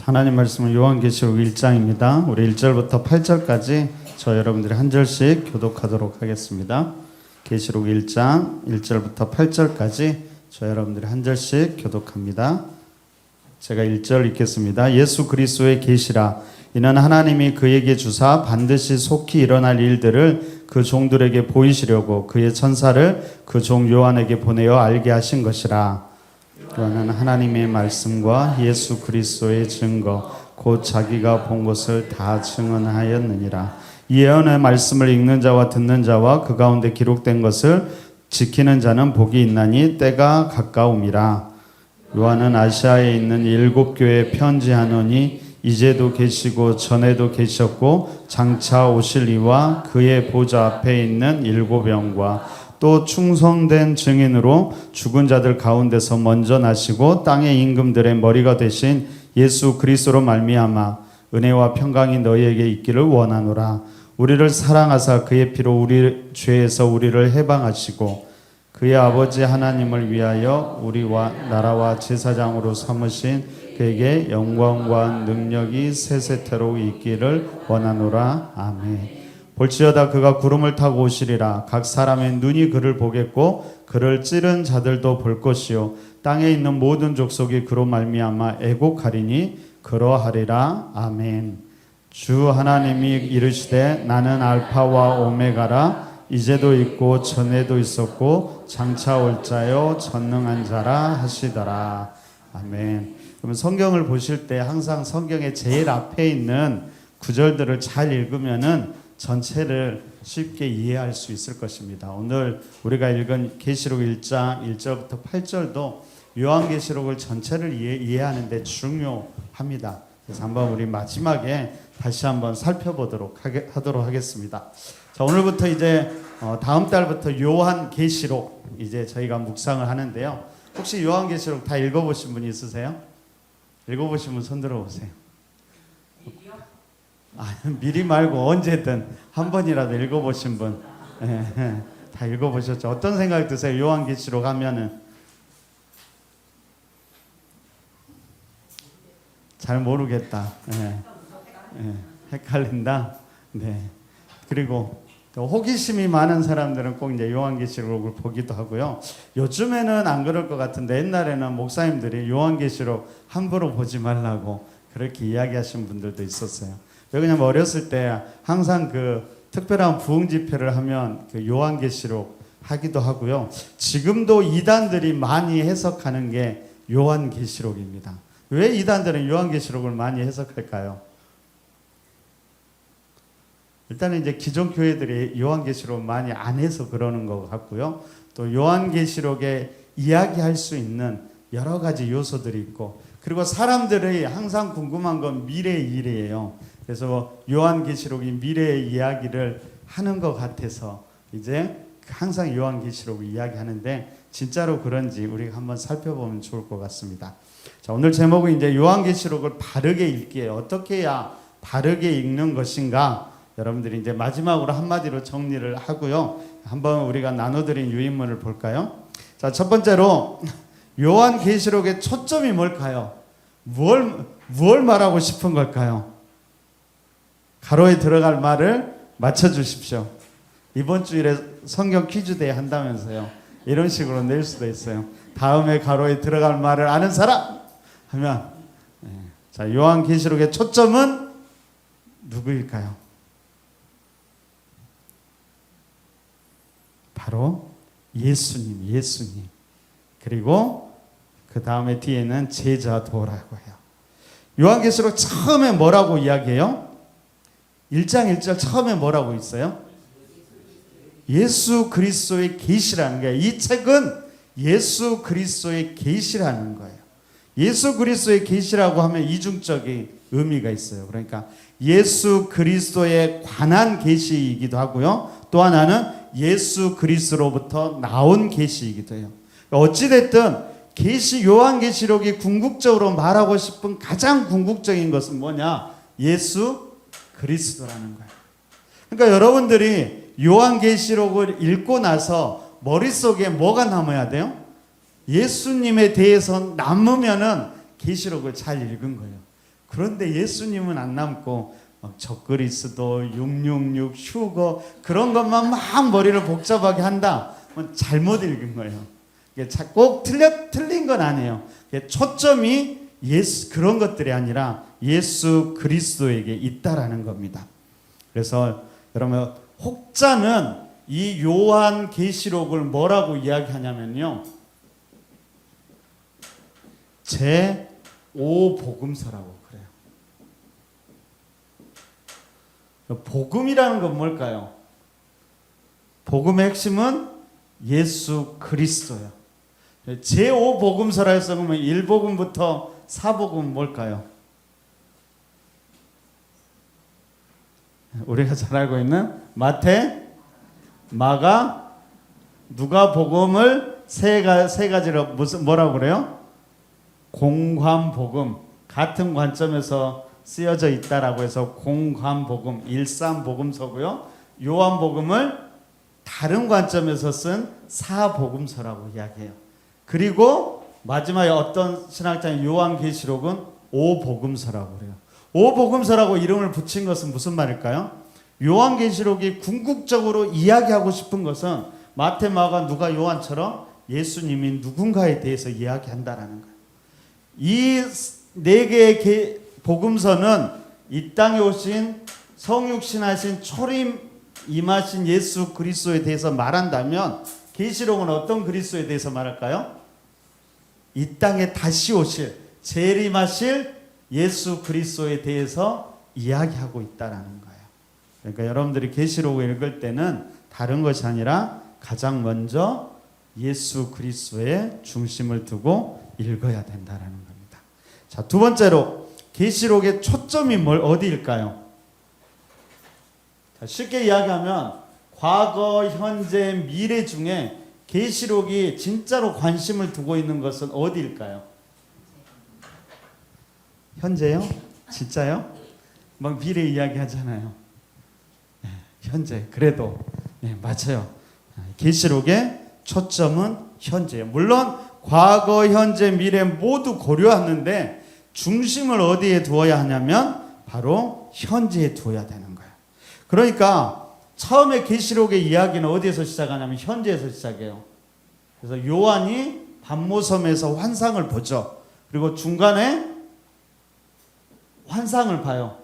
하나님 말씀은 요한계시록 1장입니다. 우리 1절부터 8절까지 저 여러분들이 한 절씩 교독하도록 하겠습니다. 계시록 1장 1절부터 8절까지 저 여러분들이 한 절씩 교독합니다. 제가 1절 읽겠습니다. 예수 그리스도의 계시라. 이는 하나님이 그에게 주사 반드시 속히 일어날 일들을 그 종들에게 보이시려고 그의 천사를 그 종 요한에게 보내어 알게 하신 것이라. 요한은 하나님의 말씀과 예수 그리스도의 증거 곧 자기가 본 것을 다 증언하였느니라. 이 예언의 말씀을 읽는 자와 듣는 자와 그 가운데 기록된 것을 지키는 자는 복이 있나니 때가 가까움이라. 요한은 아시아에 있는 7교회에 편지하노니 이제도 계시고 전에도 계셨고 장차 오실 이와 그의 보좌 앞에 있는 7영과 또 충성된 증인으로 죽은 자들 가운데서 먼저 나시고 땅의 임금들의 머리가 되신 예수 그리스도로 말미암아 은혜와 평강이 너희에게 있기를 원하노라. 우리를 사랑하사 그의 피로 우리 죄에서 우리를 해방하시고 그의 아버지 하나님을 위하여 우리와 나라와 제사장으로 삼으신 그에게 영광과 능력이 세세토록 있기를 원하노라. 아멘. 볼지어다 그가 구름을 타고 오시리라. 각 사람의 눈이 그를 보겠고 그를 찌른 자들도 볼 것이요 땅에 있는 모든 족속이 그로 말미암아 애곡하리니 그러하리라. 아멘. 주 하나님이 이르시되 나는 알파와 오메가라. 이제도 있고 전에도 있었고 장차 올 자요 전능한 자라 하시더라. 아멘. 그러면 성경을 보실 때 항상 성경의 제일 앞에 있는 구절들을 잘 읽으면은 전체를 쉽게 이해할 수 있을 것입니다. 오늘 우리가 읽은 계시록 1장 1절부터 8절도 요한계시록을 전체를 이해하는 데 중요합니다. 그래서 한번 우리 마지막에 다시 한번 살펴보도록 하도록 하겠습니다. 자, 오늘부터 이제 다음 달부터 요한계시록 이제 저희가 묵상을 하는데요. 혹시 요한계시록 다 읽어보신 분이 있으세요? 읽어보신 분 손 들어보세요. 미리 말고 언제든 한 번이라도 읽어보신 분, 다 읽어보셨죠? 어떤 생각 드세요? 요한계시록 하면은 잘 모르겠다, 헷갈린다. 네. 그리고 또 호기심이 많은 사람들은 꼭 이제 요한계시록을 보기도 하고요. 요즘에는 안 그럴 것 같은데 옛날에는 목사님들이 요한계시록 함부로 보지 말라고 그렇게 이야기하신 분들도 있었어요. 왜 그러냐면 어렸을 때 항상 그 특별한 부흥 집회를 하면 그 요한계시록 하기도 하고요. 지금도 이단들이 많이 해석하는 게 요한계시록입니다. 왜 이단들은 요한계시록을 많이 해석할까요? 일단은 이제 기존 교회들이 요한계시록 많이 안 해서 그러는 것 같고요. 또 요한계시록에 이야기할 수 있는 여러 가지 요소들이 있고, 그리고 사람들이 항상 궁금한 건 미래의 일이에요. 그래서 요한계시록이 미래의 이야기를 하는 것 같아서 이제 항상 요한계시록을 이야기하는데 진짜로 그런지 우리가 한번 살펴보면 좋을 것 같습니다. 자, 오늘 제목은 이제 요한계시록을 바르게 읽기에 어떻게 해야 바르게 읽는 것인가? 여러분들이 이제 마지막으로 한마디로 정리를 하고요. 한번 우리가 나눠드린 유인문을 볼까요? 자, 첫 번째로 요한계시록의 초점이 뭘까요? 무엇을 말하고 싶은 걸까요? 가로에 들어갈 말을 맞춰주십시오. 이번 주일에 성경 퀴즈데이 한다면서요. 이런 식으로 낼 수도 있어요. 다음에 가로에 들어갈 말을 아는 사람 하면, 자, 요한계시록의 초점은 누구일까요? 바로 예수님. 그리고 그 다음에 뒤에는 제자도라고 해요. 요한계시록 처음에 뭐라고 이야기해요? 1장 1절 처음에 뭐라고 있어요? 예수 그리스도의 계시라는 거예요. 이 책은 예수 그리스도의 계시라는 거예요. 예수 그리스도의 계시라고 하면 이중적인 의미가 있어요. 그러니까 예수 그리스도에 관한 계시이기도 하고요. 또 하나는 예수 그리스도로부터 나온 계시이기도 해요. 어찌됐든 요한계시록이 궁극적으로 말하고 싶은 가장 궁극적인 것은 뭐냐? 예수 그리스도라는 거예요. 그러니까 여러분들이 요한계시록을 읽고 나서 머릿속에 뭐가 남아야 돼요? 예수님에 대해서 남으면은 계시록을 잘 읽은 거예요. 그런데 예수님은 안 남고 막 적그리스도, 666, 휴거 그런 것만 막 머리를 복잡하게 한다. 잘못 읽은 거예요. 꼭 틀린 건 아니에요. 초점이 그런 것들이 아니라 예수 그리스도에게 있다라는 겁니다. 그래서 여러분 혹자는 이 요한 계시록을 뭐라고 이야기하냐면요, 제5복음서라고 그래요. 복음이라는 건 뭘까요? 복음의 핵심은 예수 그리스도예요. 제5복음서라 해서 그러면 1복음부터 4복음은 뭘까요? 우리가 잘 알고 있는 마태, 마가, 누가복음을 세 가지로 뭐라고 그래요? 공관복음, 같은 관점에서 쓰여져 있다라고 해서 공관복음, 일삼복음서고요. 요한복음을 다른 관점에서 쓴 사복음서라고 이야기해요. 그리고 마지막에 어떤 신학자는 요한계시록은 오복음서라고 그래요. 오복음서라고 이름을 붙인 것은 무슨 말일까요? 요한계시록이 궁극적으로 이야기하고 싶은 것은 마태, 마가, 누가, 요한처럼 예수님이 누군가에 대해서 이야기한다라는 거예요. 이 네 개의 복음서는 이 땅에 오신 성육신하신 초림 임하신 예수 그리스도에 대해서 말한다면, 계시록은 어떤 그리스도에 대해서 말할까요? 이 땅에 다시 오실, 재림하실 예수 그리스도에 대해서 이야기하고 있다라는 거예요. 그러니까 여러분들이 계시록을 읽을 때는 다른 것이 아니라 가장 먼저 예수 그리스도의 중심을 두고 읽어야 된다라는 겁니다. 자, 두 번째로 계시록의 초점이 어디일까요? 자, 쉽게 이야기하면 과거, 현재, 미래 중에 계시록이 진짜로 관심을 두고 있는 것은 어디일까요? 현재요? 진짜요? 막 미래 이야기 하잖아요. 네, 현재. 그래도 네, 맞아요. 계시록의 초점은 현재예요. 물론 과거, 현재, 미래 모두 고려하는데 중심을 어디에 두어야 하냐면 바로 현재에 두어야 되는 거예요. 그러니까 처음에 계시록의 이야기는 어디에서 시작하냐면 현재에서 시작해요. 그래서 요한이 반모섬에서 환상을 보죠. 그리고 중간에 환상을 봐요.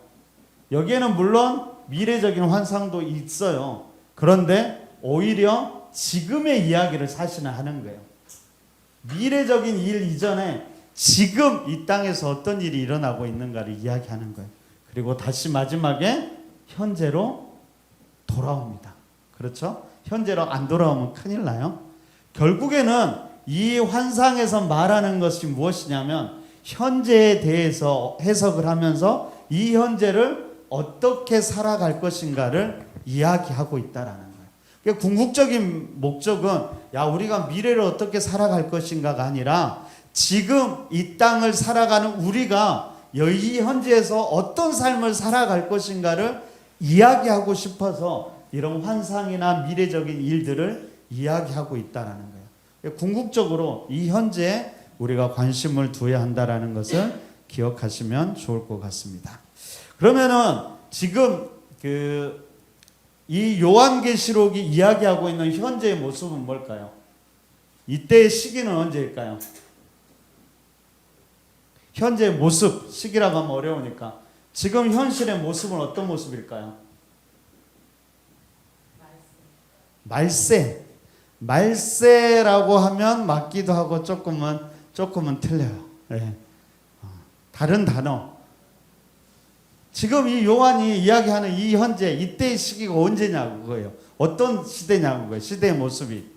여기에는 물론 미래적인 환상도 있어요. 그런데 오히려 지금의 이야기를 사실은 하는 거예요. 미래적인 일 이전에 지금 이 땅에서 어떤 일이 일어나고 있는가를 이야기하는 거예요. 그리고 다시 마지막에 현재로 돌아옵니다. 그렇죠? 현재로 안 돌아오면 큰일 나요. 결국에는 이 환상에서 말하는 것이 무엇이냐면 현재에 대해서 해석을 하면서 이 현재를 어떻게 살아갈 것인가를 이야기하고 있다라는 거예요. 그러니까 궁극적인 목적은 우리가 미래를 어떻게 살아갈 것인가가 아니라 지금 이 땅을 살아가는 우리가 이 현재에서 어떤 삶을 살아갈 것인가를 이야기하고 싶어서 이런 환상이나 미래적인 일들을 이야기하고 있다라는 거예요. 궁극적으로 이 현재에 우리가 관심을 두어야 한다라는 것을 기억하시면 좋을 것 같습니다. 그러면은 지금 이 요한계시록이 이야기하고 있는 현재의 모습은 뭘까요? 이때의 시기는 언제일까요? 현재의 모습, 시기라고 하면 어려우니까 지금 현실의 모습은 어떤 모습일까요? 말세라고 하면 맞기도 하고 조금은 틀려요. 네. 다른 단어. 지금 이 요한이 이야기하는 이 현재, 이때의 시기가 언제냐고 그거예요. 어떤 시대냐고 그거예요. 시대의 모습이.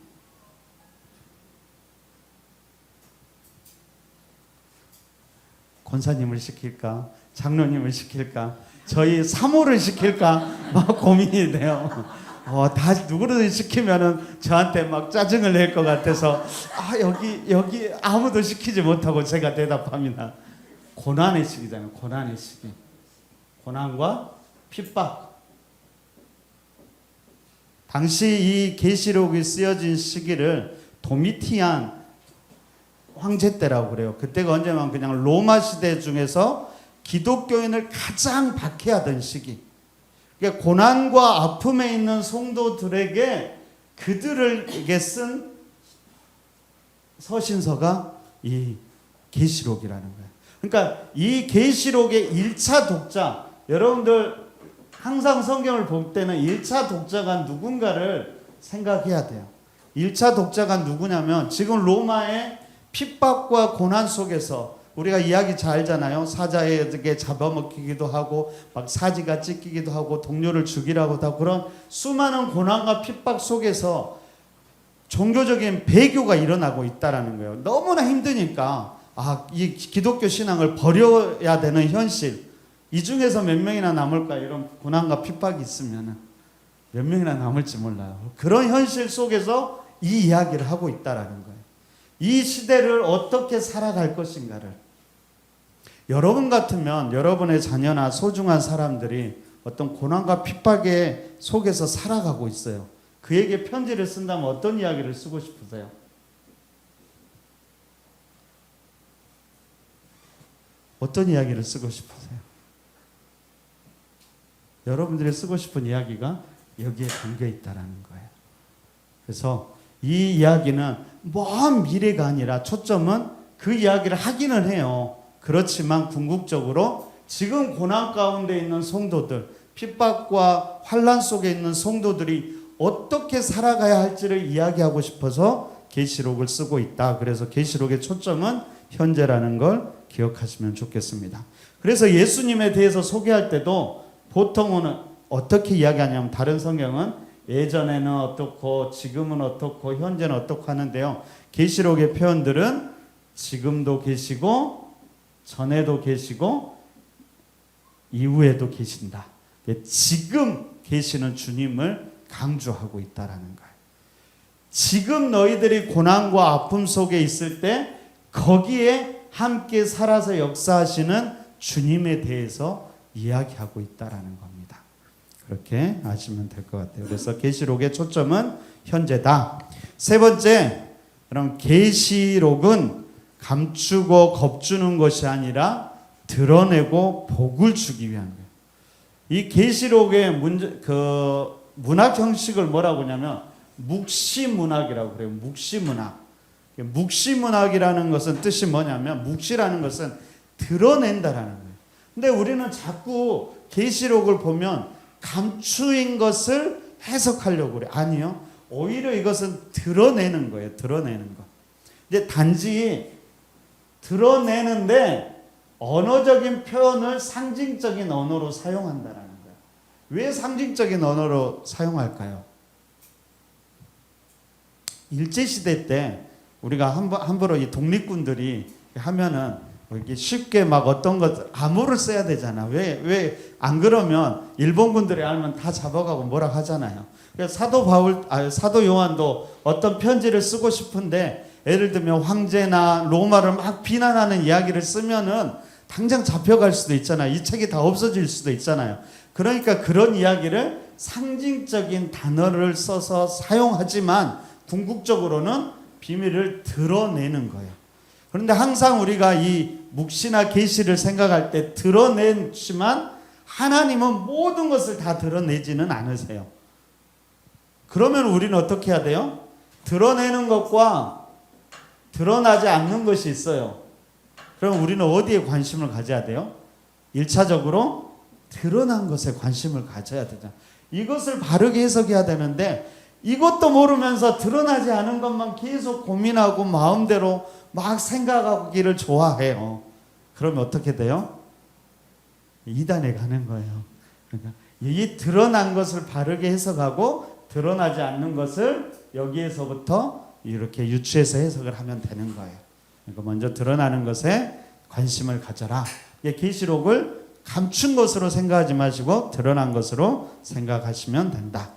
권사님을 시킬까? 장로님을 시킬까? 저희 사모를 시킬까? 막 고민이 돼요. 다 누구를 시키면은 저한테 막 짜증을 낼 것 같아서 여기 아무도 시키지 못하고 제가 대답합니다. 고난의 시기잖아요. 고난의 시기. 고난과 핍박. 당시 이 계시록이 쓰여진 시기를 도미티안 황제 때라고 그래요. 그때가 언제면 그냥 로마 시대 중에서 기독교인을 가장 박해하던 시기. 그러니까 고난과 아픔에 있는 성도들에게 그들에게 쓴 서신서가 이 계시록이라는 거예요. 그러니까 이 계시록의 1차 독자, 여러분들 항상 성경을 볼 때는 1차 독자가 누군가를 생각해야 돼요. 1차 독자가 누구냐면 지금 로마의 핍박과 고난 속에서 우리가 이야기 잘 알잖아요. 사자에게 잡아먹히기도 하고 막 사지가 찢기기도 하고 동료를 죽이라고 하고 그런 수많은 고난과 핍박 속에서 종교적인 배교가 일어나고 있다라는 거예요. 너무나 힘드니까 이 기독교 신앙을 버려야 되는 현실. 이 중에서 몇 명이나 남을까? 이런 고난과 핍박이 있으면 몇 명이나 남을지 몰라요. 그런 현실 속에서 이 이야기를 하고 있다라는 거예요. 이 시대를 어떻게 살아갈 것인가를. 여러분 같으면 여러분의 자녀나 소중한 사람들이 어떤 고난과 핍박의 속에서 살아가고 있어요. 그에게 편지를 쓴다면 어떤 이야기를 쓰고 싶으세요? 어떤 이야기를 쓰고 싶으세요? 여러분들이 쓰고 싶은 이야기가 여기에 담겨 있다라는 거예요. 그래서 이 이야기는 먼 미래가 아니라 초점은 그 이야기를 하기는 해요. 그렇지만 궁극적으로 지금 고난 가운데 있는 성도들, 핍박과 환난 속에 있는 성도들이 어떻게 살아가야 할지를 이야기하고 싶어서 계시록을 쓰고 있다. 그래서 계시록의 초점은 현재라는 걸 기억하시면 좋겠습니다. 그래서 예수님에 대해서 소개할 때도 보통은 어떻게 이야기하냐면 다른 성경은 예전에는 어떻고 지금은 어떻고 현재는 어떻고 하는데요. 계시록의 표현들은 지금도 계시고 전에도 계시고 이후에도 계신다. 지금 계시는 주님을 강조하고 있다라는 거예요. 지금 너희들이 고난과 아픔 속에 있을 때 거기에 함께 살아서 역사하시는 주님에 대해서 이야기하고 있다라는 겁니다. 그렇게 아시면 될 것 같아요. 그래서 계시록의 초점은 현재다. 세 번째, 그럼 계시록은 감추고 겁주는 것이 아니라 드러내고 복을 주기 위한 거예요. 이 계시록의 문학 형식을 뭐라고 하냐면 묵시문학이라고 그래요. 묵시문학. 묵시문학이라는 것은 뜻이 뭐냐면 묵시라는 것은 드러낸다라는 거예요. 근데 우리는 자꾸 계시록을 보면 감추인 것을 해석하려고 그래. 아니요. 오히려 이것은 드러내는 거예요. 드러내는 거. 이제 단지 드러내는데 언어적인 표현을 상징적인 언어로 사용한다라는 거예요. 왜 상징적인 언어로 사용할까요? 일제시대 때 우리가 함부로 이 독립군들이 하면은 이렇게 쉽게 막 어떤 것 암호를 써야 되잖아. 왜 안 그러면 일본군들이 알면 다 잡아가고 뭐라 하잖아요. 그래서 사도 요한도 어떤 편지를 쓰고 싶은데 예를 들면 황제나 로마를 막 비난하는 이야기를 쓰면은 당장 잡혀갈 수도 있잖아요. 이 책이 다 없어질 수도 있잖아요. 그러니까 그런 이야기를 상징적인 단어를 써서 사용하지만 궁극적으로는 비밀을 드러내는 거예요. 그런데 항상 우리가 이 묵시나 계시를 생각할 때 드러내지만 하나님은 모든 것을 다 드러내지는 않으세요. 그러면 우리는 어떻게 해야 돼요? 드러내는 것과 드러나지 않는 것이 있어요. 그럼 우리는 어디에 관심을 가져야 돼요? 1차적으로 드러난 것에 관심을 가져야 되잖아요. 이것을 바르게 해석해야 되는데 이것도 모르면서 드러나지 않은 것만 계속 고민하고 마음대로 막 생각하기를 좋아해요. 그러면 어떻게 돼요? 이단에 가는 거예요. 그러니까 이 드러난 것을 바르게 해석하고 드러나지 않는 것을 여기에서부터 이렇게 유추해서 해석을 하면 되는 거예요. 그러니까 먼저 드러나는 것에 관심을 가져라. 계시록을 감춘 것으로 생각하지 마시고 드러난 것으로 생각하시면 된다.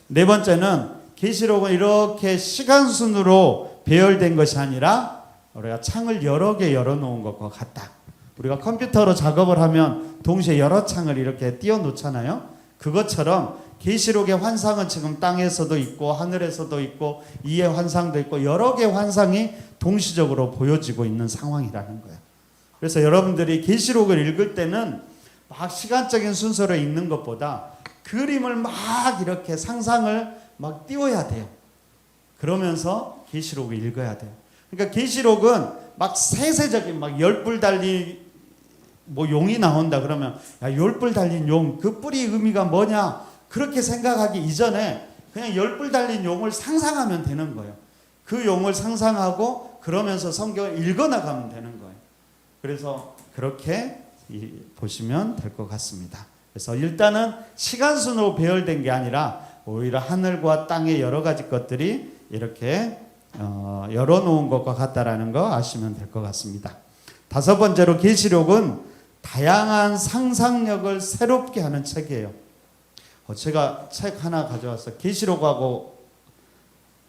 네 번째는 계시록은 이렇게 시간순으로 배열된 것이 아니라 우리가 창을 여러 개 열어놓은 것과 같다. 우리가 컴퓨터로 작업을 하면 동시에 여러 창을 이렇게 띄워놓잖아요. 그것처럼 계시록의 환상은 지금 땅에서도 있고 하늘에서도 있고 이의 환상도 있고 여러 개의 환상이 동시적으로 보여지고 있는 상황이라는 거예요. 그래서 여러분들이 계시록을 읽을 때는 막 시간적인 순서로 읽는 것보다 그림을 막 이렇게 상상을 막 띄워야 돼요. 그러면서 계시록을 읽어야 돼요. 그러니까 계시록은 막 세세적인 막 10뿔 달린 뭐 용이 나온다 그러면 야 10뿔 달린 용 그 뿔이 의미가 뭐냐 그렇게 생각하기 이전에 그냥 10뿔 달린 용을 상상하면 되는 거예요. 그 용을 상상하고 그러면서 성경을 읽어나가면 되는 거예요. 그래서 그렇게 보시면 될 것 같습니다. 그래서 일단은 시간순으로 배열된 게 아니라 오히려 하늘과 땅의 여러 가지 것들이 이렇게 열어놓은 것과 같다라는 거 아시면 될 것 같습니다. 다섯 번째로 계시록은 다양한 상상력을 새롭게 하는 책이에요. 제가 책 하나 가져왔어요. 계시록하고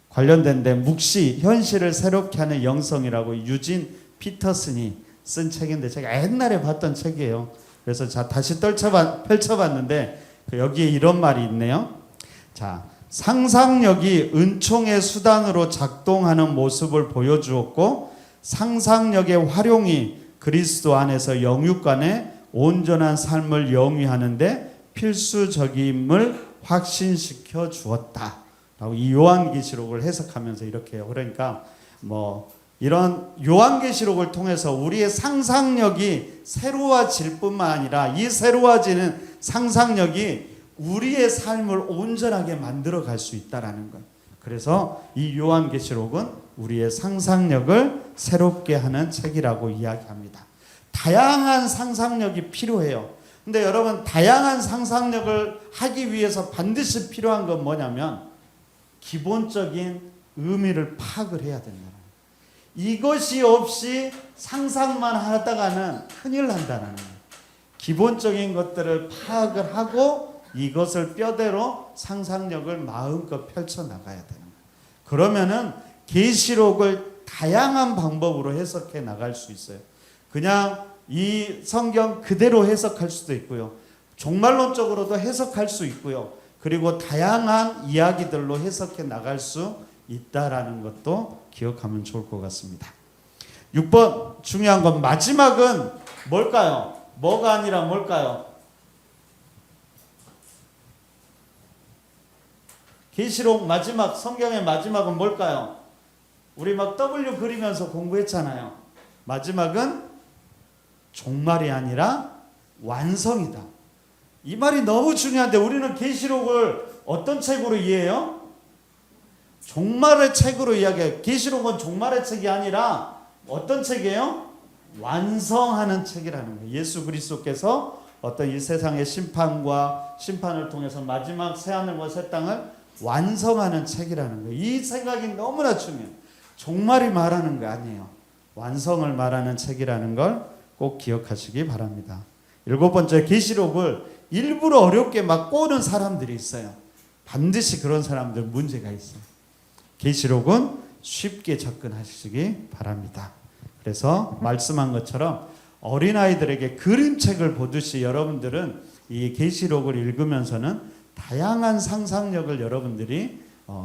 관련된데 묵시, 현실을 새롭게 하는 영성이라고 유진 피터슨이 쓴 책인데 제가 옛날에 봤던 책이에요. 그래서 다시 펼쳐봤는데 여기에 이런 말이 있네요. 자, 상상력이 은총의 수단으로 작동하는 모습을 보여주었고 상상력의 활용이 그리스도 안에서 영육간의 온전한 삶을 영위하는데 필수적임을 확신시켜 주었다. 라고 이 요한계시록을 해석하면서 이렇게 해요. 그러니까 이런 요한계시록을 통해서 우리의 상상력이 새로워질 뿐만 아니라 이 새로워지는 상상력이 우리의 삶을 온전하게 만들어 갈 수 있다라는 거예요. 그래서 이 요한계시록은 우리의 상상력을 새롭게 하는 책이라고 이야기합니다. 다양한 상상력이 필요해요. 근데 여러분 다양한 상상력을 하기 위해서 반드시 필요한 건 뭐냐면 기본적인 의미를 파악을 해야 된다. 이것이 없이 상상만 하다가는 큰일 난다는 거예요. 기본적인 것들을 파악을 하고 이것을 뼈대로 상상력을 마음껏 펼쳐나가야 되는 거예요. 그러면은 계시록을 다양한 방법으로 해석해 나갈 수 있어요. 그냥 이 성경 그대로 해석할 수도 있고요. 종말론적으로도 해석할 수 있고요. 그리고 다양한 이야기들로 해석해 나갈 수 있다라는 것도 기억하면 좋을 것 같습니다. 6번 중요한 건 마지막은 뭘까요? 뭐가 아니라 뭘까요? 계시록 마지막, 성경의 마지막은 뭘까요? 우리 막 W 그리면서 공부했잖아요. 마지막은 종말이 아니라 완성이다. 이 말이 너무 중요한데 우리는 계시록을 어떤 책으로 이해해요? 종말의 책으로 이야기해요. 계시록은 종말의 책이 아니라 어떤 책이에요? 완성하는 책이라는 거예요. 예수 그리스도께서 어떤 이 세상의 심판을 통해서 마지막 새하늘과 새 땅을 완성하는 책이라는 거예요. 이 생각이 너무나 중요해요. 종말이 말하는 거 아니에요. 완성을 말하는 책이라는 걸 꼭 기억하시기 바랍니다. 7번째, 계시록을 일부러 어렵게 막 꼬는 사람들이 있어요. 반드시 그런 사람들 문제가 있어요. 계시록은 쉽게 접근하시기 바랍니다. 그래서 말씀한 것처럼 어린아이들에게 그림책을 보듯이 여러분들은 이 계시록을 읽으면서는 다양한 상상력을 여러분들이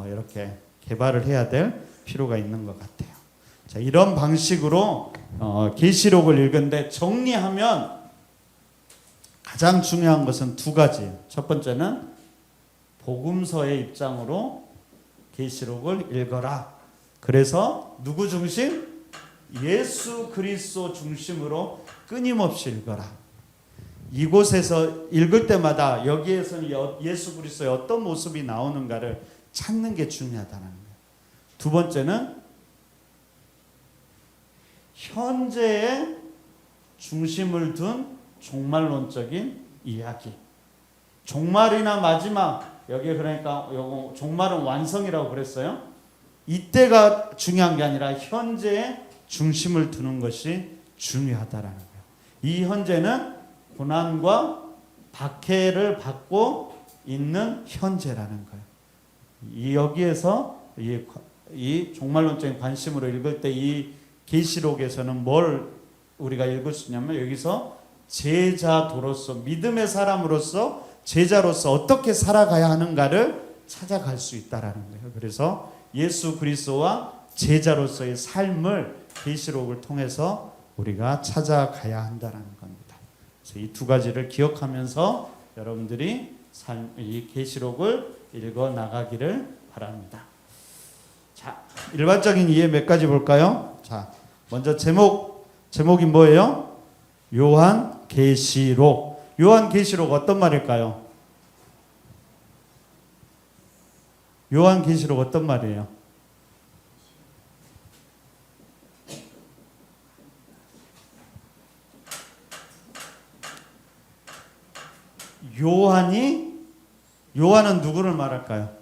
이렇게 개발을 해야 될 필요가 있는 것 같아요. 자, 이런 방식으로 계시록을 읽는데 정리하면 가장 중요한 것은 두 가지. 첫 번째는 복음서의 입장으로 계시록을 읽어라. 그래서 누구 중심? 예수 그리스도 중심으로 끊임없이 읽어라. 이곳에서 읽을 때마다 여기에서는 예수 그리스도의 어떤 모습이 나오는가를 찾는 게 중요하다는 거예요. 두 번째는 현재의 중심을 둔 종말론적인 이야기. 종말이나 마지막, 여기 그러니까 종말은 완성이라고 그랬어요. 이때가 중요한 게 아니라 현재의 중심을 두는 것이 중요하다라는 거예요. 이 현재는 고난과 박해를 받고 있는 현재라는 거예요. 여기에서 이 종말론적인 관심으로 읽을 때 이 계시록에서는 뭘 우리가 읽을 수 있냐면 여기서 제자도로서 믿음의 사람으로서 제자로서 어떻게 살아가야 하는가를 찾아갈 수 있다라는 거예요. 그래서 예수 그리스도와 제자로서의 삶을 계시록을 통해서 우리가 찾아가야 한다는 겁니다. 그래서 이 두 가지를 기억하면서 여러분들이 이 계시록을 읽어 나가기를 바랍니다. 자, 일반적인 이해 몇 가지 볼까요? 자, 먼저 제목이 뭐예요? 요한 계시록. 요한 계시록 어떤 말일까요? 요한 계시록 어떤 말이에요? 요한은 누구를 말할까요?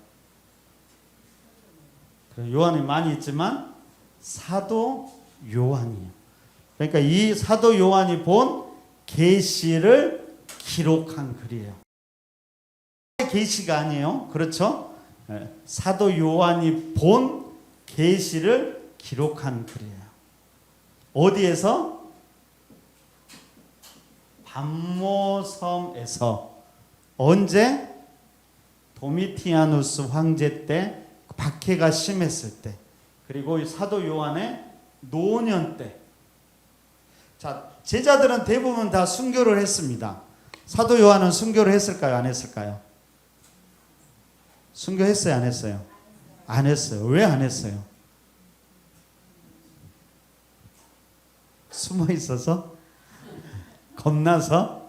요한이 많이 있지만 사도 요한이에요. 그러니까 이 사도 요한이 본 계시를 기록한 글이에요. 계시가 아니에요. 그렇죠? 사도 요한이 본 계시를 기록한 글이에요. 어디에서? 밤모섬에서. 언제? 도미티아누스 황제 때, 박해가 심했을 때, 그리고 이 사도 요한의 노년 때. 자, 제자들은 대부분 다 순교를 했습니다. 사도 요한은 순교를 했을까요? 안 했을까요? 순교했어요? 안 했어요? 안 했어요. 왜 안 했어요? 숨어 있어서? 겁나서?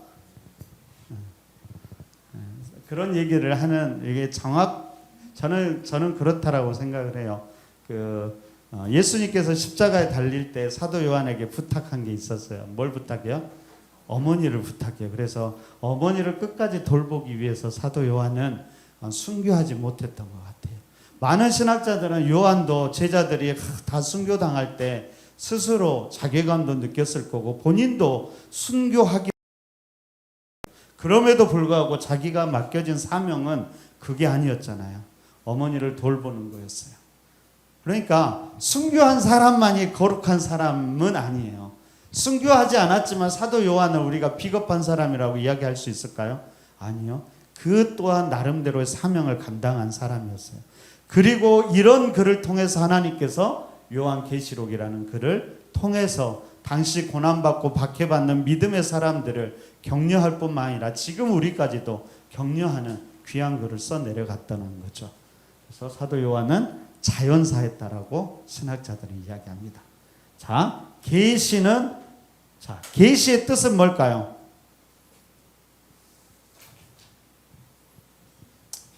그런 얘기를 하는, 이게 저는 그렇다라고 생각을 해요. 예수님께서 십자가에 달릴 때 사도 요한에게 부탁한 게 있었어요. 뭘 부탁해요? 어머니를 부탁해요. 그래서 어머니를 끝까지 돌보기 위해서 사도 요한은 순교하지 못했던 것 같아요. 많은 신학자들은 요한도 제자들이 다 순교당할 때 스스로 자괴감도 느꼈을 거고 본인도 순교하기, 그럼에도 불구하고 자기가 맡겨진 사명은 그게 아니었잖아요. 어머니를 돌보는 거였어요. 그러니까 순교한 사람만이 거룩한 사람은 아니에요. 순교하지 않았지만 사도 요한을 우리가 비겁한 사람이라고 이야기할 수 있을까요? 아니요. 그 또한 나름대로의 사명을 감당한 사람이었어요. 그리고 이런 글을 통해서 하나님께서 요한계시록이라는 글을 통해서 당시 고난받고 박해받는 믿음의 사람들을 격려할 뿐만 아니라 지금 우리까지도 격려하는 귀한 글을 써 내려갔다는 거죠. 그래서 사도 요한은 자연사했다라고 신학자들이 이야기합니다. 자, 계시의 뜻은 뭘까요?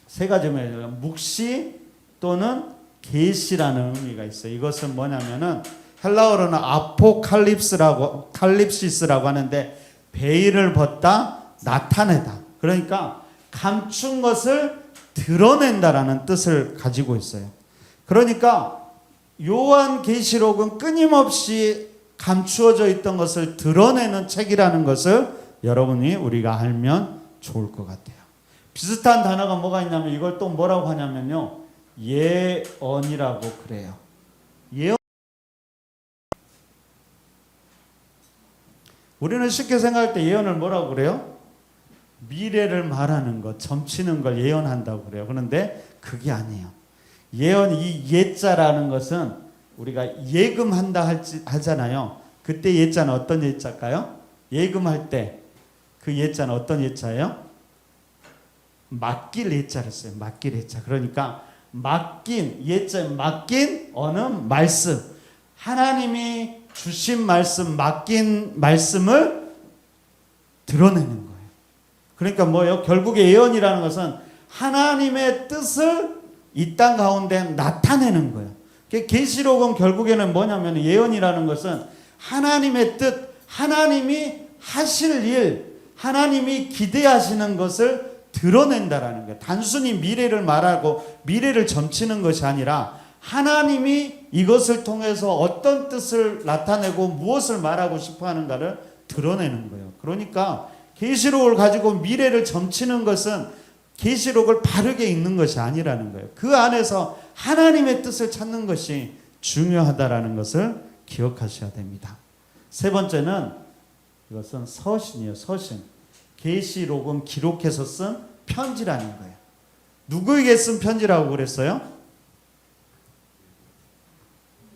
세 가지면 묵시 또는 계시라는 의미가 있어요. 이것은 뭐냐면은 헬라어로는 칼립시스라고 하는데 베일을 벗다, 나타내다. 그러니까 감춘 것을 드러낸다라는 뜻을 가지고 있어요. 그러니까 요한계시록은 끊임없이 감추어져 있던 것을 드러내는 책이라는 것을 우리가 알면 좋을 것 같아요. 비슷한 단어가 뭐가 있냐면 이걸 또 뭐라고 하냐면요, 예언이라고 그래요. 예언. 우리는 쉽게 생각할 때 예언을 뭐라고 그래요? 미래를 말하는 것, 점치는 걸 예언한다고 그래요. 그런데 그게 아니에요. 예언, 이 예자라는 것은 우리가 예금한다 하잖아요. 그때 예자는 어떤 예자일까요? 예금할 때 그 예자는 어떤 예자예요? 맡길 예자를 써요. 맡길 예자. 그러니까 맡긴 예자, 맡긴 어느 말씀, 하나님이 주신 말씀, 맡긴 말씀을 드러내는 거예요. 그러니까 뭐예요? 결국에 예언이라는 것은 하나님의 뜻을 이 땅 가운데 나타내는 거예요. 계시록은 결국에는 뭐냐면 예언이라는 것은 하나님의 뜻, 하나님이 하실 일, 하나님이 기대하시는 것을 드러낸다라는 거예요. 단순히 미래를 말하고 미래를 점치는 것이 아니라 하나님이 이것을 통해서 어떤 뜻을 나타내고 무엇을 말하고 싶어 하는가를 드러내는 거예요. 그러니까 계시록을 가지고 미래를 점치는 것은 계시록을 바르게 읽는 것이 아니라는 거예요. 그 안에서 하나님의 뜻을 찾는 것이 중요하다라는 것을 기억하셔야 됩니다. 세 번째는 이것은 서신이에요. 서신. 계시록은 기록해서 쓴 편지라는 거예요. 누구에게 쓴 편지라고 그랬어요?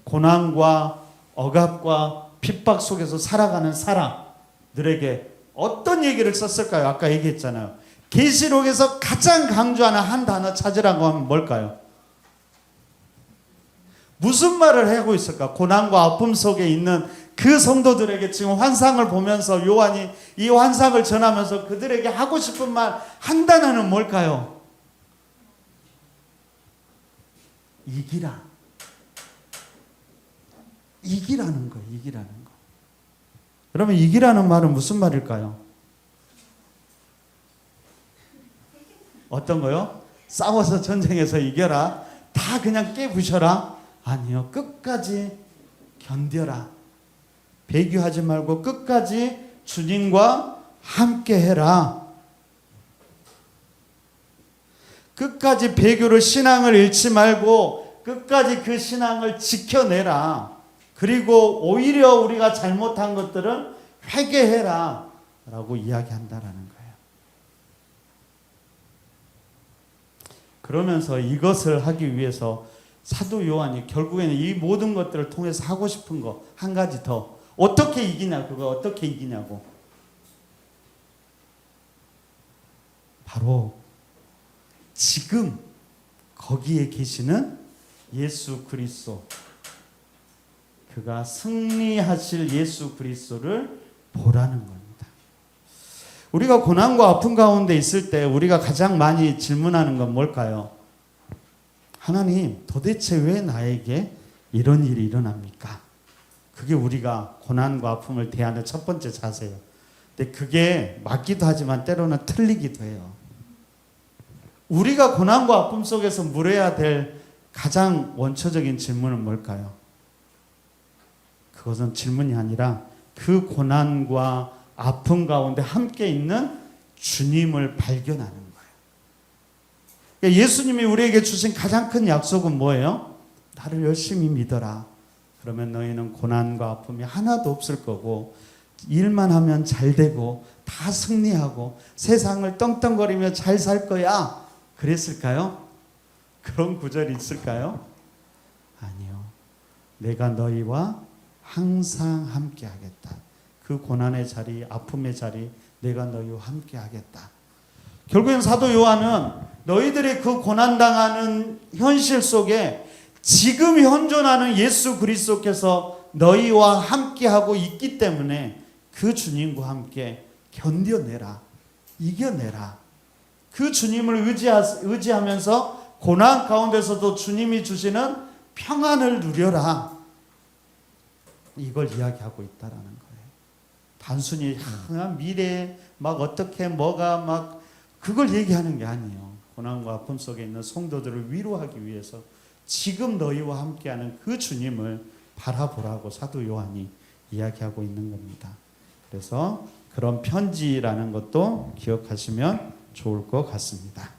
고난과 억압과 핍박 속에서 살아가는 사람들에게 어떤 얘기를 썼을까요? 아까 얘기했잖아요. 계시록에서 가장 강조하는 한 단어 찾으라고 하면 뭘까요? 무슨 말을 하고 있을까? 고난과 아픔 속에 있는 그 성도들에게 지금 환상을 보면서 요한이 이 환상을 전하면서 그들에게 하고 싶은 말 한 단어는 뭘까요? 이기라. 이기라는 거예요. 이기라는 거. 그러면 이기라는 말은 무슨 말일까요? 어떤 거요? 싸워서 전쟁에서 이겨라. 다 그냥 깨부셔라. 아니요. 끝까지 견뎌라. 배교하지 말고 끝까지 주님과 함께 해라. 끝까지 배교를 신앙을 잃지 말고 끝까지 그 신앙을 지켜내라. 그리고 오히려 우리가 잘못한 것들은 회개해라 라고 이야기한다라는 거예요. 그러면서 이것을 하기 위해서 사도 요한이 결국에는 이 모든 것들을 통해서 하고 싶은 거 한 가지 더. 어떻게 이기냐, 그거 어떻게 이기냐고. 바로 지금 거기에 계시는 예수 그리스도, 그가 승리하실 예수 그리스도를 보라는 겁니다. 우리가 고난과 아픔 가운데 있을 때 우리가 가장 많이 질문하는 건 뭘까요? 하나님, 도대체 왜 나에게 이런 일이 일어납니까? 그게 우리가 고난과 아픔을 대하는 첫 번째 자세예요. 근데 그게 맞기도 하지만 때로는 틀리기도 해요. 우리가 고난과 아픔 속에서 물어야 될 가장 원초적인 질문은 뭘까요? 그것은 질문이 아니라 그 고난과 아픔 가운데 함께 있는 주님을 발견하는 거예요. 그러니까 예수님이 우리에게 주신 가장 큰 약속은 뭐예요? 나를 열심히 믿어라. 그러면 너희는 고난과 아픔이 하나도 없을 거고 일만 하면 잘 되고 다 승리하고 세상을 떵떵거리며 잘 살 거야. 그랬을까요? 그런 구절이 있을까요? 아니요. 내가 너희와 항상 함께 하겠다. 그 고난의 자리, 아픔의 자리, 내가 너희와 함께 하겠다. 결국엔 사도 요한은 너희들이 그 고난당하는 현실 속에 지금 현존하는 예수 그리스도께서 너희와 함께하고 있기 때문에 그 주님과 함께 견뎌내라. 이겨내라. 그 주님을 의지하면서 고난 가운데서도 주님이 주시는 평안을 누려라. 이걸 이야기하고 있다라는 거예요. 단순히 미래에 막 어떻게 뭐가 막 그걸 얘기하는 게 아니에요. 고난과 아픔 속에 있는 성도들을 위로하기 위해서 지금 너희와 함께하는 그 주님을 바라보라고 사도 요한이 이야기하고 있는 겁니다. 그래서 그런 편지라는 것도 기억하시면 좋을 것 같습니다.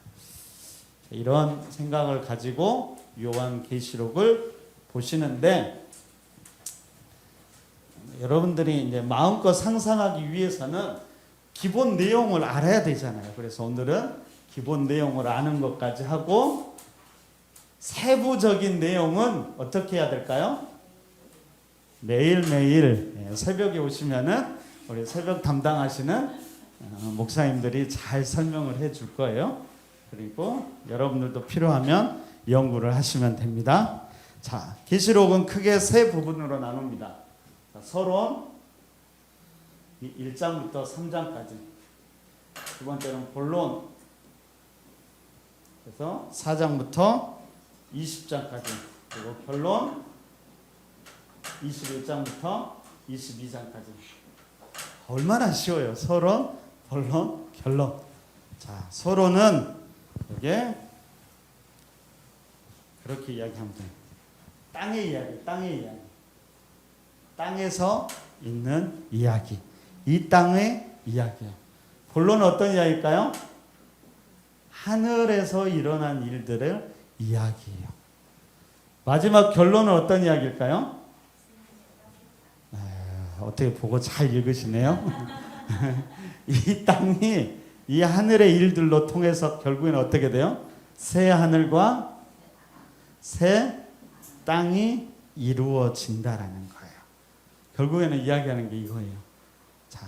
이런 생각을 가지고 요한계시록을 보시는데 여러분들이 이제 마음껏 상상하기 위해서는 기본 내용을 알아야 되잖아요. 그래서 오늘은 기본 내용을 아는 것까지 하고 세부적인 내용은 어떻게 해야 될까요? 매일매일 새벽에 오시면은 우리 새벽 담당하시는 목사님들이 잘 설명을 해줄 거예요. 그리고 여러분들도 필요하면 연구를 하시면 됩니다. 자, 계시록은 크게 세 부분으로 나눕니다. 서론 1장부터 3장까지. 두 번째는 본론. 그래서 4장부터 20장까지. 그리고 결론 21장부터 22장까지. 얼마나 쉬워요. 서론, 본론, 결론. 자, 서론은 이게 그렇게 이야기하면 돼요. 땅의 이야기, 땅의 이야기. 땅에서 있는 이야기. 이 땅의 이야기예요. 본론은 어떤 이야기일까요? 하늘에서 일어난 일들을 이야기해요. 마지막 결론은 어떤 이야기일까요? 어떻게 보고 잘 읽으시네요. 이 땅이 이 하늘의 일들로 통해서 결국에는 어떻게 돼요? 새 하늘과 새 땅이 이루어진다라는 거예요. 결국에는 이야기하는 게 이거예요. 자,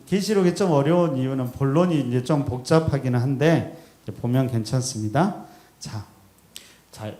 계시록이 좀 어려운 이유는 본론이 이제 좀 복잡하기는 한데 보면 괜찮습니다. 자,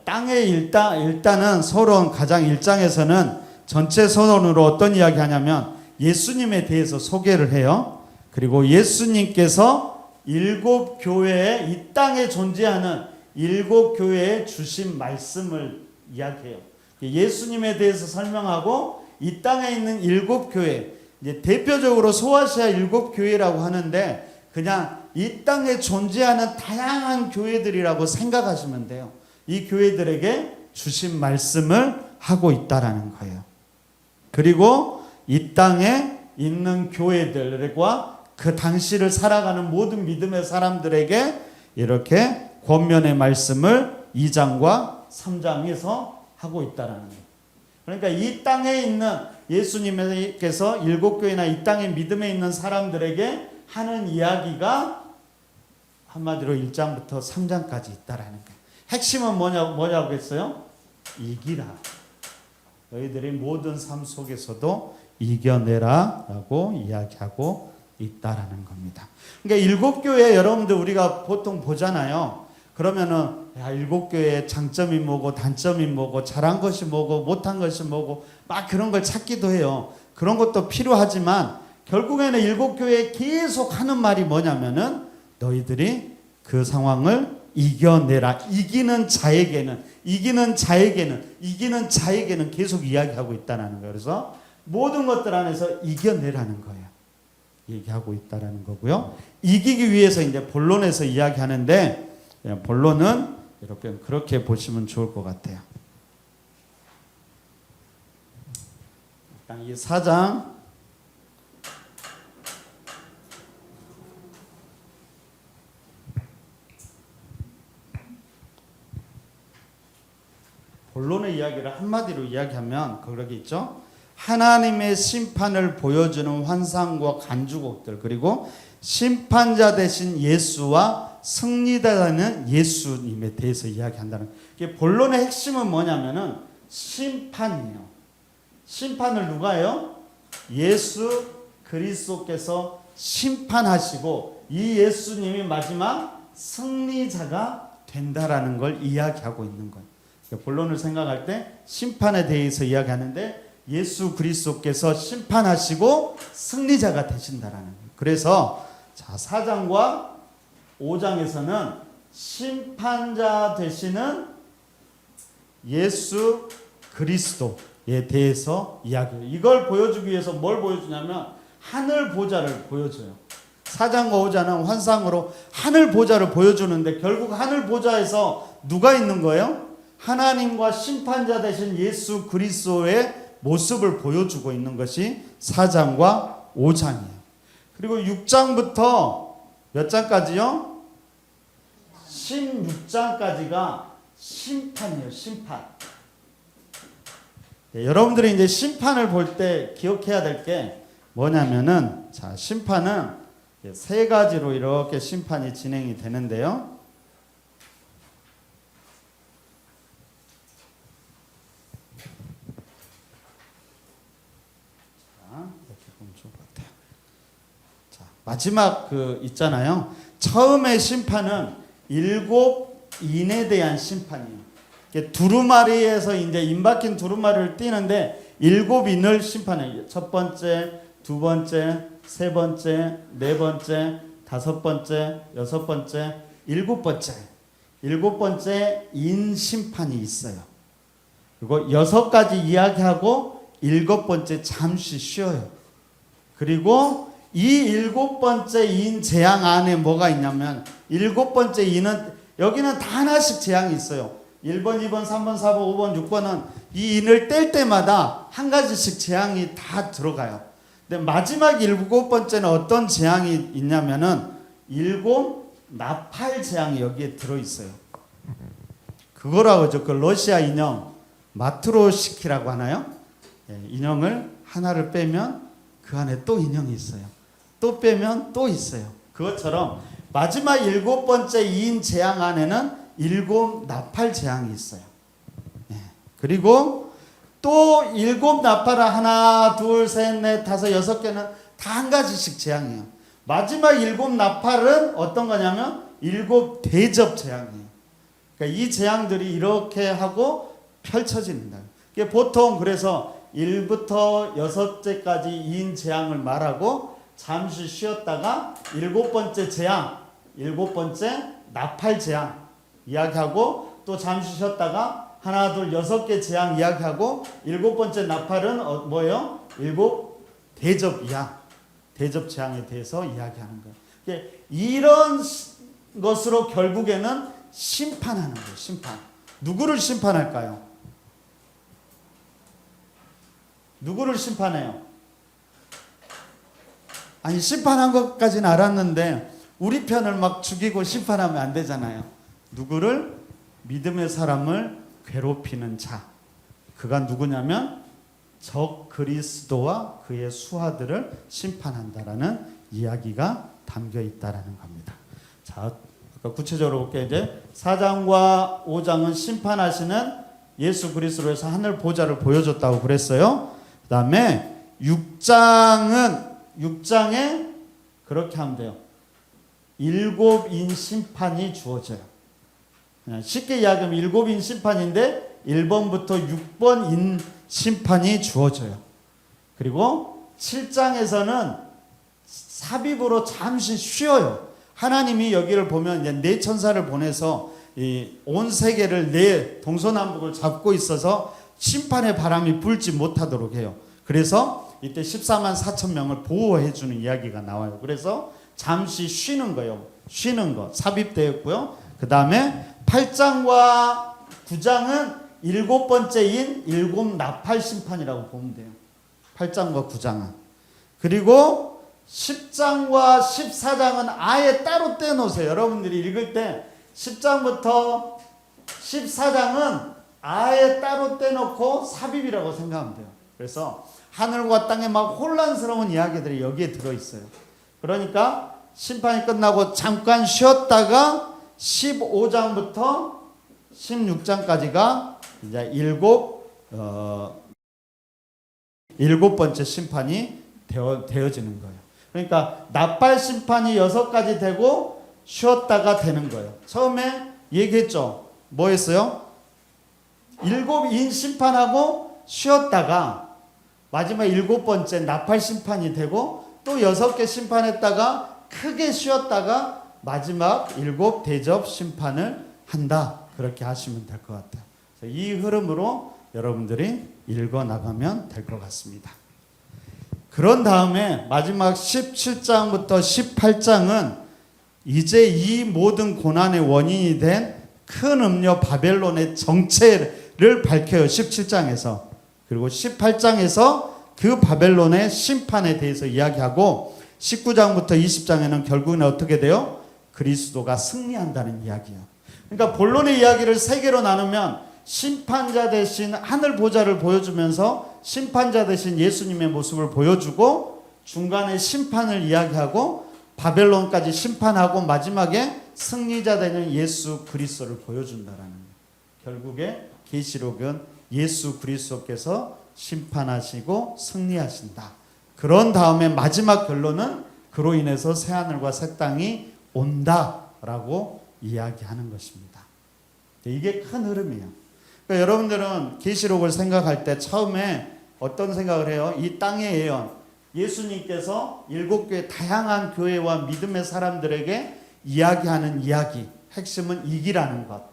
땅의 일단은 서론 가장 1장에서는 전체 서론으로 어떤 이야기 하냐면 예수님에 대해서 소개를 해요. 그리고 예수님께서 7교회에 이 땅에 존재하는 7교회에 주신 말씀을 이야기해요. 예수님에 대해서 설명하고 이 땅에 있는 7교회, 이제 대표적으로 소아시아 7교회라고 하는데 그냥 이 땅에 존재하는 다양한 교회들이라고 생각하시면 돼요. 이 교회들에게 주신 말씀을 하고 있다라는 거예요. 그리고 이 땅에 있는 교회들과 그 당시를 살아가는 모든 믿음의 사람들에게 이렇게 권면의 말씀을 2장과 3장에서 하고 있다라는 거예요. 그러니까 이 땅에 있는 예수님께서 7교회나 이 땅에 믿음에 있는 사람들에게 하는 이야기가 한마디로 1장부터 3장까지 있다라는 거예요. 핵심은 뭐냐고 했어요? 이기라. 너희들이 모든 삶 속에서도 이겨내라 라고 이야기하고 있다라는 겁니다. 그러니까 7교회 여러분들 우리가 보통 보잖아요. 그러면은 7교회의 장점이 뭐고 단점이 뭐고 잘한 것이 뭐고 못한 것이 뭐고 막 그런 걸 찾기도 해요. 그런 것도 필요하지만 결국에는 7교회에 계속 하는 말이 뭐냐면은 너희들이 그 상황을 이겨내라. 이기는 자에게는 계속 이야기하고 있다는 거예요. 그래서 모든 것들 안에서 이겨내라는 거예요. 얘기하고 있다는 거고요. 이기기 위해서 이제 본론에서 이야기하는데 본론은 이렇게 그렇게 보시면 좋을 것 같아요. 일단 이 4장 본론의 이야기를 한마디로 이야기하면 그렇게 있죠. 하나님의 심판을 보여주는 환상과 간주곡들, 그리고 심판자 되신 예수와 승리자라는 예수님에 대해서 이야기한다는 거예요. 본론의 핵심은 뭐냐면은 심판이에요. 심판을 누가 해요? 예수 그리스도께서 심판하시고 이 예수님이 마지막 승리자가 된다라는 걸 이야기하고 있는 거예요. 본론을 생각할 때 심판에 대해서 이야기하는데 예수 그리스도께서 심판하시고 승리자가 되신다라는 거예요. 그래서 4장과 5장에서는 심판자 되시는 예수 그리스도에 대해서 이야기해요. 이걸 보여주기 위해서 뭘 보여주냐면 하늘 보좌를 보여줘요. 4장과 5장은 환상으로 하늘 보좌를 보여주는데 결국 하늘 보좌에서 누가 있는 거예요? 하나님과 심판자 되신 예수 그리스도의 모습을 보여주고 있는 것이 4장과 5장이에요. 그리고 6장부터 몇 장까지요? 16장까지가 심판이에요. 심판. 네, 여러분들이 이제 심판을 볼 때 기억해야 될 게 뭐냐면은 심판은 3가지로 이렇게 심판이 진행이 되는데요. 마지막 있잖아요. 처음에 심판은 7인에 대한 심판이에요. 두루마리에서 이제 임박힌 두루마리를 띄는데 7인을 심판해요. 첫 번째, 두 번째, 세 번째, 네 번째, 다섯 번째, 여섯 번째, 일곱 번째. 7번째 인 심판이 있어요. 그리고 6가지 이야기하고 7번째 잠시 쉬어요. 그리고 이 7번째 인 재앙 안에 뭐가 있냐면 7번째 인은 여기는 다 하나씩 재앙이 있어요. 1번, 2번, 3번, 4번, 5번, 6번은 이 인을 뗄 때마다 한 가지씩 재앙이 다 들어가요. 근데 마지막 7번째는 어떤 재앙이 있냐면은 7 나팔 재앙이 여기에 들어있어요. 그거라고 하죠. 그 러시아 인형 마트로시키라고 하나요? 인형을 하나를 빼면 그 안에 또 인형이 있어요. 또 빼면 또 있어요. 그것처럼 마지막 7번째 인 재앙 안에는 7 나팔 재앙이 있어요. 그리고 또 7 나팔을 하나, 둘, 셋, 넷, 다섯, 6개는 다 한 가지씩 재앙이에요. 마지막 7 나팔은 어떤 거냐면 7 대접 재앙이에요. 그러니까 이 재앙들이 이렇게 하고 펼쳐진다. 보통 그래서 1부터 6제까지 2인 재앙을 말하고 잠시 쉬었다가 7번째 재앙, 7번째 나팔 재앙 이야기하고 또 잠시 쉬었다가 하나, 둘, 6개 재앙 이야기하고 7번째 나팔은 뭐예요? 7 대접이야. 대접 재앙에 대해서 이야기하는 거예요. 이런 것으로 결국에는 심판하는 거예요. 심판. 누구를 심판할까요? 누구를 심판해요? 아니 심판한 것까지는 알았는데 우리 편을 막 죽이고 심판하면 안 되잖아요. 누구를? 믿음의 사람을 괴롭히는 자. 그가 누구냐면 적 그리스도와 그의 수하들을 심판한다라는 이야기가 담겨 있다라는 겁니다. 자, 구체적으로 볼게요. 이제 4장과 5장은 심판하시는 예수 그리스도에서 하늘 보좌를 보여줬다고 그랬어요. 그 다음에 6장에 그렇게 하면 돼요. 7인 심판이 주어져요. 쉽게 이야기하면 7인 심판인데 1번부터 6번인 심판이 주어져요. 그리고 7장에서는 삽입으로 잠시 쉬어요. 하나님이 여기를 보면 이제 4천사를 보내서 온 세계를 동서남북을 잡고 있어서 심판의 바람이 불지 못하도록 해요. 그래서 이때 14만 4천 명을 보호해 주는 이야기가 나와요. 그래서 잠시 쉬는 거예요. 쉬는 거 삽입되었고요. 그 다음에 8장과 9장은 7번째인 7 나팔 심판이라고 보면 돼요. 8장과 9장은. 그리고 10장과 14장은 아예 따로 떼놓으세요. 여러분들이 읽을 때 10장부터 14장은 아예 따로 떼놓고 삽입이라고 생각하면 돼요. 그래서 하늘과 땅에 막 혼란스러운 이야기들이 여기에 들어있어요. 그러니까 심판이 끝나고 잠깐 쉬었다가 15장부터 16장까지가 이제 7번째 심판이 되어지는 거예요. 그러니까 나팔 심판이 6가지 되고 쉬었다가 되는 거예요. 처음에 얘기했죠. 뭐 했어요? 7인 심판하고 쉬었다가 마지막 7번째 나팔 심판이 되고 또 6개 심판했다가 크게 쉬었다가 마지막 7 대접 심판을 한다. 그렇게 하시면 될 것 같아요. 이 흐름으로 여러분들이 읽어 나가면 될 것 같습니다. 그런 다음에 마지막 17장부터 18장은 이제 이 모든 고난의 원인이 된 큰 음녀 바벨론의 정체를 밝혀요. 17장에서. 그리고 18장에서 그 바벨론의 심판에 대해서 이야기하고 19장부터 20장에는 결국은 어떻게 돼요? 그리스도가 승리한다는 이야기예요. 그러니까 본론의 이야기를 3개로 나누면 심판자 대신 하늘 보좌를 보여주면서 심판자 대신 예수님의 모습을 보여주고 중간에 심판을 이야기하고 바벨론까지 심판하고 마지막에 승리자 되는 예수 그리스도를 보여준다라는 거예요. 결국에 계시록은 예수 그리스도께서 심판하시고 승리하신다. 그런 다음에 마지막 결론은 그로 인해서 새하늘과 새 땅이 온다라고 이야기하는 것입니다. 이게 큰 흐름이에요. 그러니까 여러분들은 계시록을 생각할 때 처음에 어떤 생각을 해요? 이 땅의 예언, 예수님께서 7교회 다양한 교회와 믿음의 사람들에게 이야기하는 이야기, 핵심은 이기라는 것.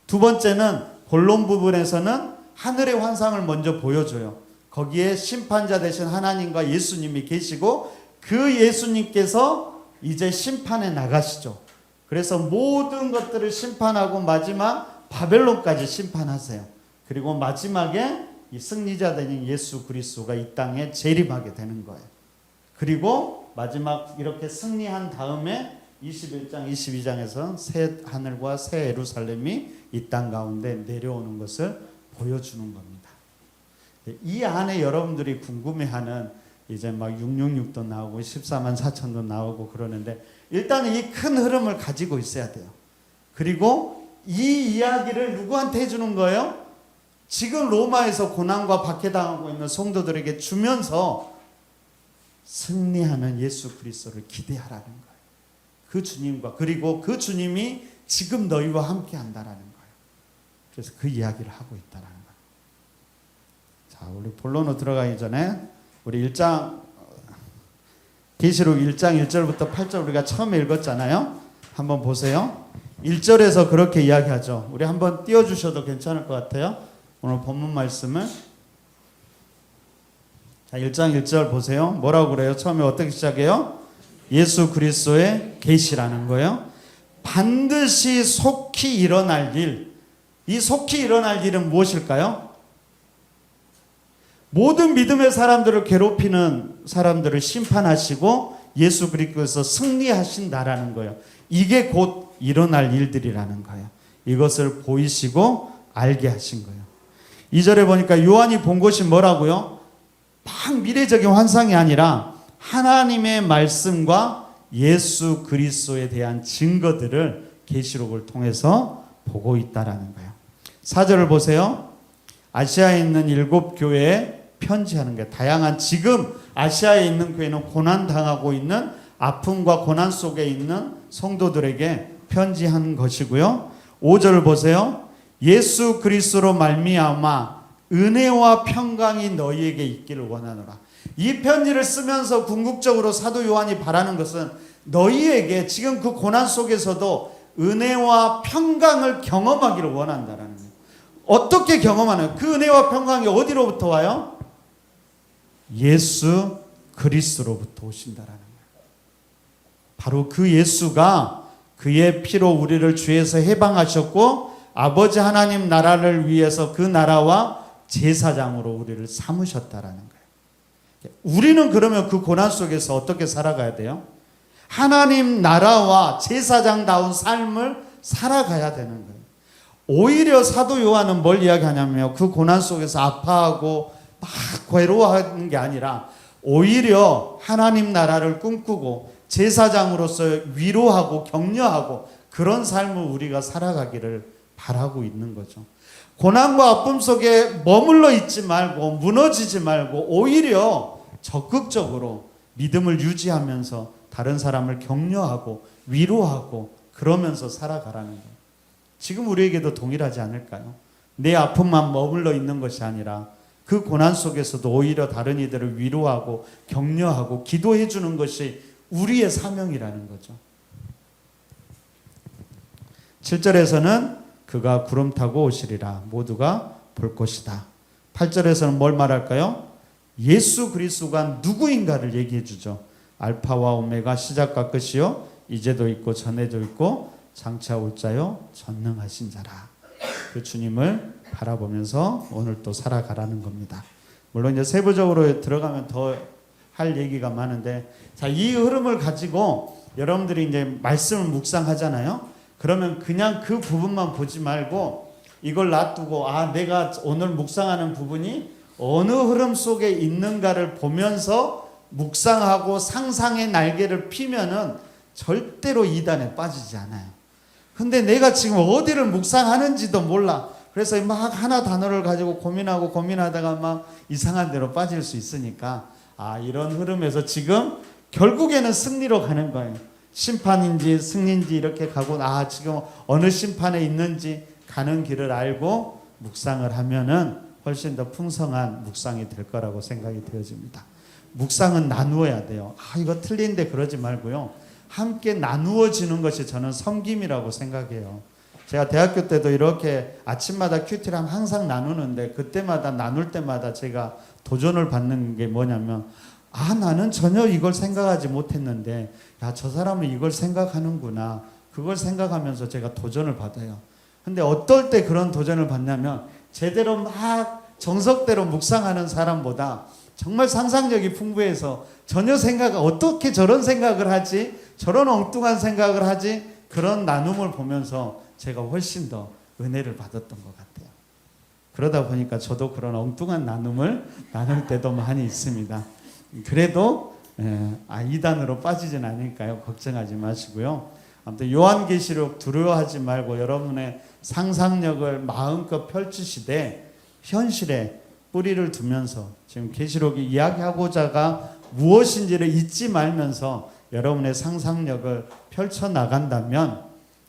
두 번째는 본론 부분에서는 하늘의 환상을 먼저 보여줘요. 거기에 심판자 되신 하나님과 예수님이 계시고 그 예수님께서 이제 심판에 나가시죠. 그래서 모든 것들을 심판하고 마지막 바벨론까지 심판하세요. 그리고 마지막에 이 승리자 되는 예수 그리스도가 이 땅에 재림하게 되는 거예요. 그리고 마지막 이렇게 승리한 다음에 21장, 22장에서 새 하늘과 새 예루살렘이 이 땅 가운데 내려오는 것을 보여주는 겁니다. 이 안에 여러분들이 궁금해하는 이제 막 666도 나오고 14만 4천도 나오고 그러는데 일단은 이 큰 흐름을 가지고 있어야 돼요. 그리고 이 이야기를 누구한테 해주는 거예요? 지금 로마에서 고난과 박해당하고 있는 성도들에게 주면서 승리하는 예수 그리스도를 기대하라는 거예요. 그 주님과, 그리고 그 주님이 지금 너희와 함께 한다라는 거예요. 그래서 그 이야기를 하고 있다라는 거예요. 자, 우리 본론으로 들어가기 전에 우리 1장 계시록 1장 1절부터 8절 우리가 처음에 읽었잖아요. 한번 보세요. 1절에서 그렇게 이야기하죠. 우리 한번 띄워주셔도 괜찮을 것 같아요. 오늘 본문 말씀을. 자, 1장 1절 보세요. 뭐라고 그래요? 처음에 어떻게 시작해요? 예수 그리스도의 계시라는 거예요. 반드시 속히 일어날 일. 이 속히 일어날 일은 무엇일까요? 모든 믿음의 사람들을 괴롭히는 사람들을 심판하시고 예수 그리스도에서 승리하신다라는 거예요. 이게 곧 일어날 일들이라는 거예요. 이것을 보이시고 알게 하신 거예요. 2절에 보니까 요한이 본 것이 뭐라고요? 막 미래적인 환상이 아니라 하나님의 말씀과 예수 그리스도에 대한 증거들을 계시록을 통해서 보고 있다라는 거예요. 4절을 보세요. 아시아에 있는 7 교회에 편지하는 거예요. 다양한 지금 아시아에 있는 교회는 고난당하고 있는 아픔과 고난 속에 있는 성도들에게 편지한 것이고요. 5절을 보세요. 예수 그리스도로 말미암아 은혜와 평강이 너희에게 있기를 원하노라. 이 편지를 쓰면서 궁극적으로 사도 요한이 바라는 것은 너희에게 지금 그 고난 속에서도 은혜와 평강을 경험하기를 원한다라는 거예요. 어떻게 경험하나요? 그 은혜와 평강이 어디로부터 와요? 예수 그리스도로부터 오신다라는 거예요. 바로 그 예수가 그의 피로 우리를 죄에서 해방하셨고 아버지 하나님 나라를 위해서 그 나라와 제사장으로 우리를 삼으셨다라는 거예요. 우리는 그러면 그 고난 속에서 어떻게 살아가야 돼요? 하나님 나라와 제사장다운 삶을 살아가야 되는 거예요. 오히려 사도 요한은 뭘 이야기하냐면 그 고난 속에서 아파하고 막 괴로워하는 게 아니라 오히려 하나님 나라를 꿈꾸고 제사장으로서 위로하고 격려하고 그런 삶을 우리가 살아가기를 바라고 있는 거죠. 고난과 아픔 속에 머물러 있지 말고 무너지지 말고 오히려 적극적으로 믿음을 유지하면서 다른 사람을 격려하고 위로하고 그러면서 살아가라는 거예요. 지금 우리에게도 동일하지 않을까요? 내 아픔만 머물러 있는 것이 아니라 그 고난 속에서도 오히려 다른 이들을 위로하고 격려하고 기도해 주는 것이 우리의 사명이라는 거죠. 7절에서는 그가 구름 타고 오시리라 모두가 볼 것이다. 8절에서는 뭘 말할까요? 예수 그리스도가 누구인가를 얘기해 주죠. 알파와 오메가 시작과 끝이요 이제도 있고 전에도 있고 장차 올 자요 전능하신 자라. 그 주님을 바라보면서 오늘 또 살아가라는 겁니다. 물론 이제 세부적으로 들어가면 더 할 얘기가 많은데, 자, 이 흐름을 가지고 여러분들이 이제 말씀을 묵상하잖아요. 그러면 그냥 그 부분만 보지 말고 이걸 놔두고 내가 오늘 묵상하는 부분이 어느 흐름 속에 있는가를 보면서 묵상하고 상상의 날개를 피면은 절대로 이단에 빠지지 않아요. 근데 내가 지금 어디를 묵상하는지도 몰라. 그래서 막 하나 단어를 가지고 고민하다가 막 이상한 데로 빠질 수 있으니까 이런 흐름에서 지금 결국에는 승리로 가는 거예요. 심판인지 승리인지 이렇게 가고 지금 어느 심판에 있는지 가는 길을 알고 묵상을 하면은 훨씬 더 풍성한 묵상이 될 거라고 생각이 되어집니다. 묵상은 나누어야 돼요. 이거 틀린데 그러지 말고요. 함께 나누어지는 것이 저는 섬김이라고 생각해요. 제가 대학교 때도 이렇게 아침마다 큐티를 항상 나누는데 그때마다 나눌 때마다 제가 도전을 받는 게 뭐냐면 나는 전혀 이걸 생각하지 못했는데 저 사람은 이걸 생각하는구나. 그걸 생각하면서 제가 도전을 받아요. 근데 어떨 때 그런 도전을 받냐면 제대로 막 정석대로 묵상하는 사람보다 정말 상상력이 풍부해서 전혀 어떻게 저런 생각을 하지? 저런 엉뚱한 생각을 하지? 그런 나눔을 보면서 제가 훨씬 더 은혜를 받았던 것 같아요. 그러다 보니까 저도 그런 엉뚱한 나눔을 나눌 때도 많이 있습니다. 그래도 이단으로 빠지진 않을까요? 걱정하지 마시고요. 아무튼 요한계시록 두려워하지 말고 여러분의 상상력을 마음껏 펼치시되 현실에 뿌리를 두면서 지금 계시록이 이야기하고자가 무엇인지를 잊지 말면서 여러분의 상상력을 펼쳐 나간다면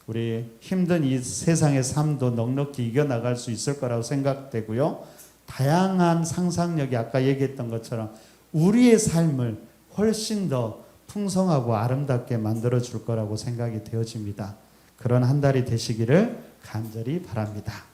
우리 힘든 이 세상의 삶도 넉넉히 이겨나갈 수 있을 거라고 생각되고요. 다양한 상상력이 아까 얘기했던 것처럼 우리의 삶을 훨씬 더 풍성하고 아름답게 만들어 줄 거라고 생각이 되어집니다. 그런 한 달이 되시기를 간절히 바랍니다.